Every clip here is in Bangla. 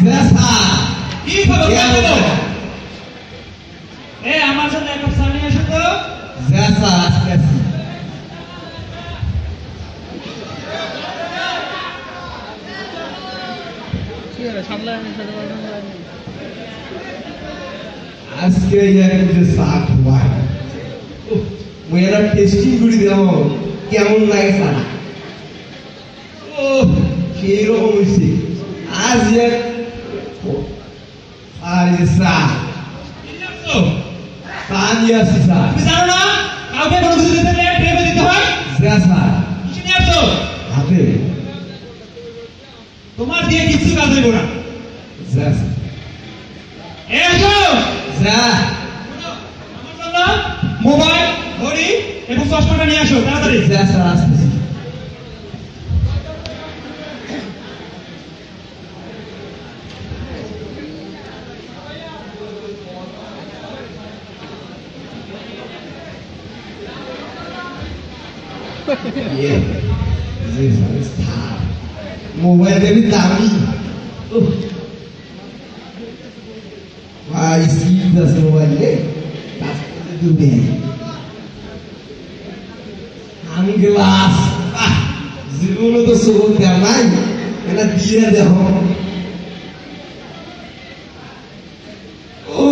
কি খবর এ আমার জন্য এক কাপ চা নিয়ে এসো তো। আজকে চা খাওয়া মেয়েরা টেস্টিং করে দেব কেমন লাগে চা ও সেই রকম হয়েছে আজ আর চা চা নিয়ে আসছি স্যার। তুমি জানো না কাউকে কোনো কিছু দিতে গেলে প্রেমে দিতে হয়। স্যার কিছু নিয়ে আসো হাতে তোমার দিয়ে কিছু কাজ হইব না। এ আসো আমার জন্য মোবাইল ঘড়ি এবং চশমাটা নিয়ে আসো তাড়াতাড়ি। স্যার আসতেছি। মোবাইল দেবি দামি ভাই স্ক্রিন আছে মোবাইলে ডুবে আমি গ্লাস জীবনে তো সব দেয় নাই এটা দিয়ে দেখো ও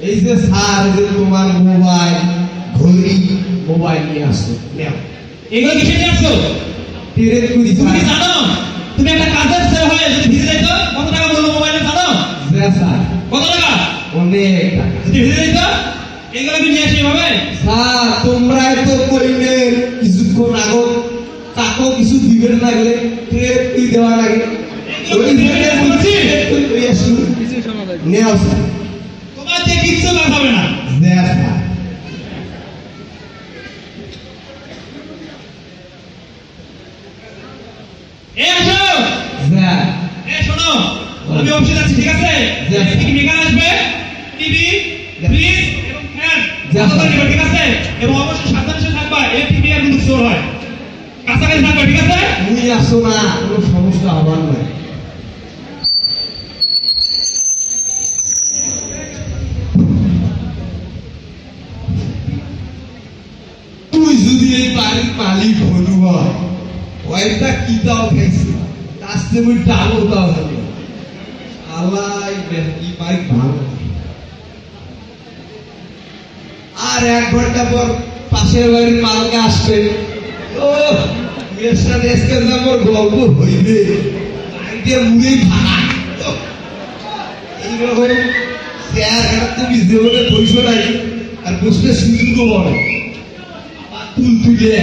এই যে স্যার যে তোমার মোবাইল ঘড়ি মোবাইল নিয়ে আসো এগুলো কিসে নিয়ে আসছো? টেরেট করি তুমি কি জানো তুমি একটা কাজের ছেলে হয়ে যদি ভিজে যাইতো কত টাকা বলবো মোবাইলে জানো? স্যার কত টাকা? অনেক টাকা। যদি ভিজে যাইতো এগুলো কি নিয়ে আসি এভাবে? স্যার তোমরা তো কইলে কিছুক্ষণ আগত তাকেও কিছু দিবেন লাগলে টেরেট করে দেওয়া লাগে নেও স্যার তোমার যে কিচ্ছু কাজ হবে না। স্যার এ আসো স্যার এ শোনো আমি অফিসে যাচ্ছি ঠিক আছে? এদিকে মেকার আসবে টিভি ফ্রিজ এবং ফ্যান নিবে ঠিক আছে? এবং অবশ্যই সাবধানে সে থাকবা এই টিভি আর কিন্তু চোর হয় কাছাকাছি থাকবা ঠিক আছে? তুমি আসো না কোনো সমস্যা হবার নয়। তুই যদি এই বাড়ির মালিক হলু ওইটা কি দাও খাইছি তাতে মুই ডালো দাও খাবি আলাই কি বাইক ভালো আর 1 ঘন্টা পর পাশের বাড়ির মালকে আসবে ও মেয়েটা দেশকে আমার গল্প হইবে বাইকে মুড়েই ভাঙা এইরকম চেয়ার ঘাট তুমি জীবনে বইছো নাই আর বসলে সুযোগও বড় তুল তুলে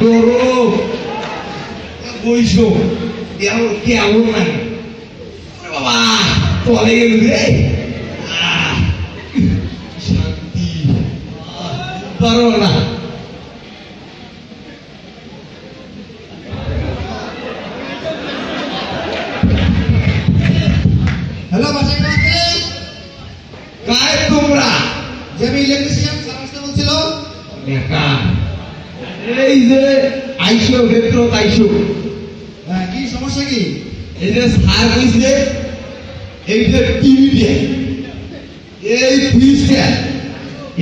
গরম বইছো কেমন লাগে বাবা তলে গেল রে শান্তি পারো না। হ্যালো বাসায় কে আছে? কায় তোমরা যে আমি ইলেকট্রিশিয়ান সার্ভিস বলছিল। নেকা এই যে আইসো ক্ষেত্র আইসো হ্যাঁ কি সমস্যা কি? এই যে সার কইছে এই যে টিভি দিয়ে এই ফ্রিজটা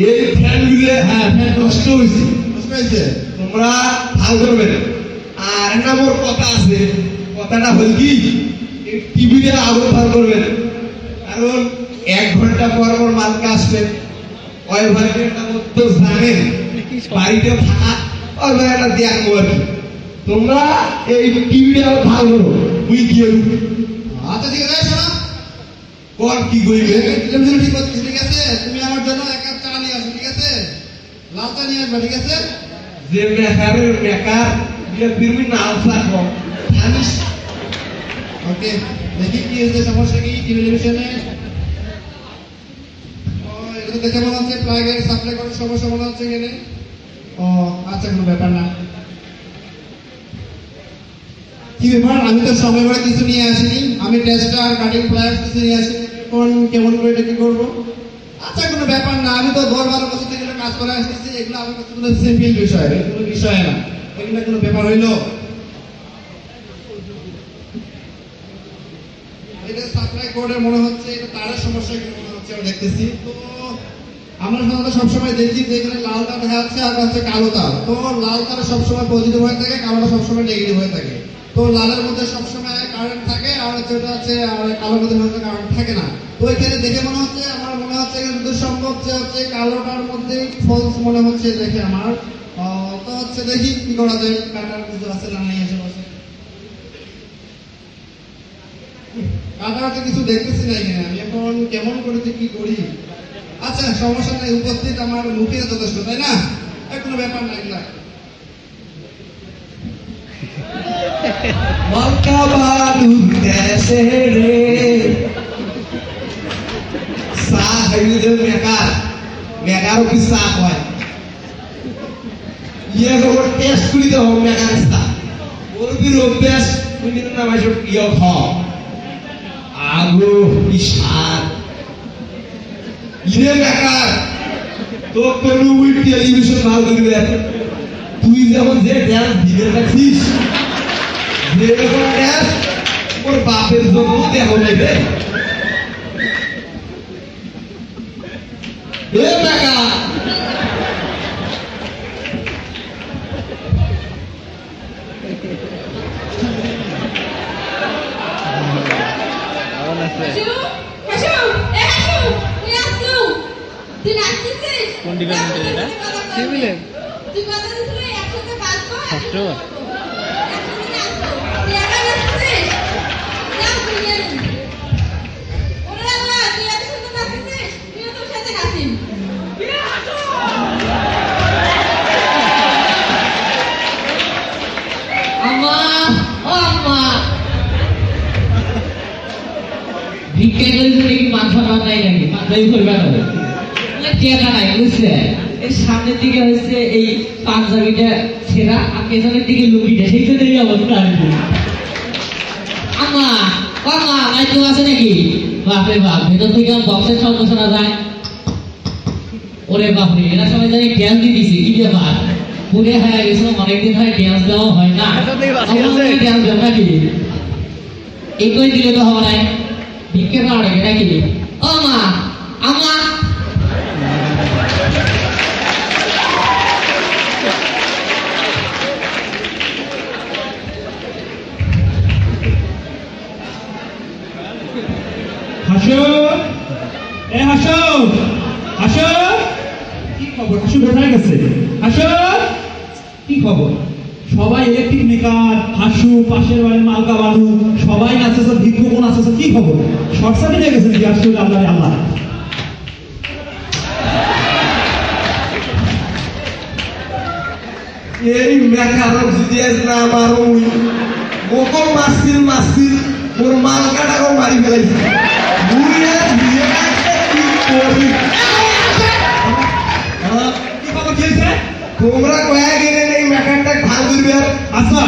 এই ফ্যান গুলো হ্যাঁ ফ্যান নষ্ট হয়েছে বুঝতে পেরেছে? তোমরা ভাল করবে আর একটা মোর কথা আছে কথাটা হল কি টিভিতে আগুন ভাল করবেন কারণ 1 ঘন্টা পর মোর মালকে আসবে ওই ভাইকে তো জানেন বাড়িতে থাকা ওই ভাইটা দেখবো আর কি তোমরা এই টিভিটা ভাল করো বুঝি কি আচ্ছা ঠিক আছে শোনো কর কি কইবে টেলিভিশন ঠিক করতেছি ঠিক আছে? তুমি আমার জন্য 1 কাপ চা নিয়ে আসো ঠিক আছে? লাল চা নিয়ে আসবে ঠিক আছে? যে মেকারের মেকার দিয়ে ফিরবি না আলসা কম জানিস ওকে দেখি কি হয়েছে সমস্যা কি টেলিভিশনে? ও এটা তো দেখে মনে হচ্ছে প্লাগের সাপ্লাই করার সমস্যা মনে হচ্ছে এখানে। ও আচ্ছা কোনো ব্যাপার না। কি ব্যাপার আমি তো সময় করে কিছু নিয়ে আসিনি আমি টেস্টার কাটিং প্লায়ার্স কিছু নিয়ে আসিনি কোন কেমন করে এটা কি করবো? আচ্ছা কোনো ব্যাপার না আমি তো 10-12 বছর থেকে কাজ করে আসতেছি এগুলো আমার কাছে কোনো সিম্পল বিষয় এগুলো বিষয় না এগুলো কোনো ব্যাপার হইলো? এটা সাপ্লাই কোডের মনে হচ্ছে, এটা তারের সমস্যা কি মনে হচ্ছে আমি দেখতেছি। তো আমরা সাধারণত সবসময় দেখি যে এখানে লাল তার দেখা যাচ্ছে আর হচ্ছে কালো তার। তো লাল তার সবসময় পজিটিভ হয়ে থাকে, কালোটা সবসময় নেগেটিভ হয়ে থাকে। তো লালের মধ্যে সবসময় কারেন্ট থাকে আর হচ্ছে ওটা হচ্ছে আর কালোর মধ্যে হয়তো কারেন্ট থাকে না। তো এখানে দেখে মনে হচ্ছে, আমার মনে হচ্ছে কিন্তু সম্ভব যে হচ্ছে কালোটার মধ্যে ফলস মনে হচ্ছে দেখে আমার। তো হচ্ছে দেখি কি করা যায়, কাটার কিছু আছে না নাই আশেপাশে। কাটা হচ্ছে কিছু দেখতেছি না এখানে, আমি এখন কেমন করে যে কি করি। আচ্ছা সমস্যা নাই, উপস্থিত আমার মুখে যথেষ্ট, তাই না? কোনো ব্যাপার নাই না। মালকা বালু দেশে রে চা খাইলে মেকার কি চা হয় ইয়ে খবর টেস্ট করি দেব মেকার চা ওর কি অভ্যাস তুমি না মাইছ ইয়ে খাও আগো ইশার ইনে মেকার তো কোনো উই টেলিভিশন ভালো দিবে তুই যেমন যে ড্যান্স দিবে রাখিস যেরকম ড্যান্স ওর বাপের জন্য দেহ নেবে এ টাকা কোন ডিপার্টমেন্টের এটা? সিভিলের। তুই কত দিছিস? একসাথে কাজ কর। ষষ্ঠ। একসাথে কাজ কর। তুই একা যাচ্ছিস? যাও তুই এনে। ওরা না, তুই এত সুন্দর নাচছিস? তুইও তোর সাথে নাচিস। আম্মা, ও আম্মা, ভিক্ষা করে যদি কি মান সম্মান নাই নাকি? পাঞ্জাবি করবে না? টেকা নাই বুঝছে? এই সামনের দিকে হচ্ছে এই পাঞ্জাবিটা ছেঁড়া আর পেছনের দিকে লুকিটা, সেই জন্য এই অবস্থা আর কি। আম্মা, ও আম্মা, লাইট আছে নাকি? বাপরে বাপ, ভেতর থেকে বক্সের শব্দ শোনা যায়। ওরে বাপরে, এরা সবাই জানি ড্যান্স দিয়ে দিছে, কি ব্যাপার? পুরে হয়ে গেছে, অনেকদিন হয় ড্যান্স দেওয়া হয় না। ড্যান্স দেব নাকি? এগুলোই দিলে তো হবে না, ভিক্ষে পাওয়া নাকি? ও মা, আমা, হাসো এ হাসো হাসো কি খবর? হাসু কোথায় গেছে? হাসো কি খবর? সবাই ইলেকট্রিক মেকার, হাসু পাশের বাড়ির মালকা বালু সবাই নাচেছে, ভিক্ষুকও নাচেছে, কি খবর? শর্ট সার্কিট হয়ে গেছে কি? আসলে আল্লাহ আল্লাহ এই মেকারক যদি আজ না মারো মোকল মাসিল ওর মালকাটাকেও মারি ফেলাইছে বুড়িয়া দিয়ে কি করবি কি খবর? কি হয়েছে? তোমরা কয়া গেলে এই মেকারটা ভাল করবে আচ্ছা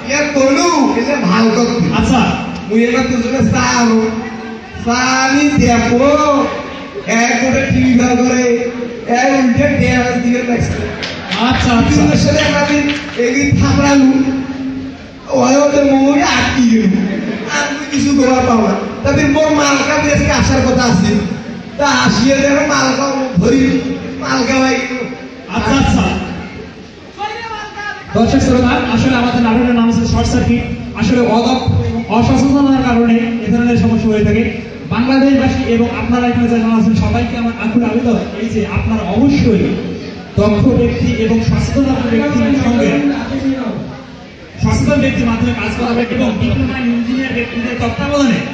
ইয়ার করলু এটা ভাল করবি আচ্ছা মুই এবার দুজনে চা আনো চা আনি দেখো এক করে টিভি ভাল করে এক উল্টে ড্যান্স দিয়ে লাগছে আচ্ছা আচ্ছা বিভিন্ন সাথে আমাদের এগিয়ে থাপড়ালু ওদের মোড়ে আটকি গেল আমি কিছু করার পাবো না তাদের মোর মালকা দেশকে আসার কথা আছে তা আসিয়ে দেখো মালকা ধরি মালকা ভাই আচ্ছা আচ্ছা দর্শক শ্রোতা, আসলে আমাদের নাটকের নাম হচ্ছে শর্ট সার্কিট। আসলে অদক্ষ এবং অসচেতনতার কারণে এ ধরনের সমস্যা হয়ে থাকে। বাংলাদেশবাসী এবং আপনারা এখানে যারা আছেন সবাইকে আমার আকুল আবেদন, এই যে আপনারা অবশ্যই দক্ষ ব্যক্তি এবং সচেতন ব্যক্তির সঙ্গে সচেতন ব্যক্তির মাধ্যমে কাজ করাবেন এবং ডিপ্লোমা ইঞ্জিনিয়ার ব্যক্তিদের তত্ত্বাবধানে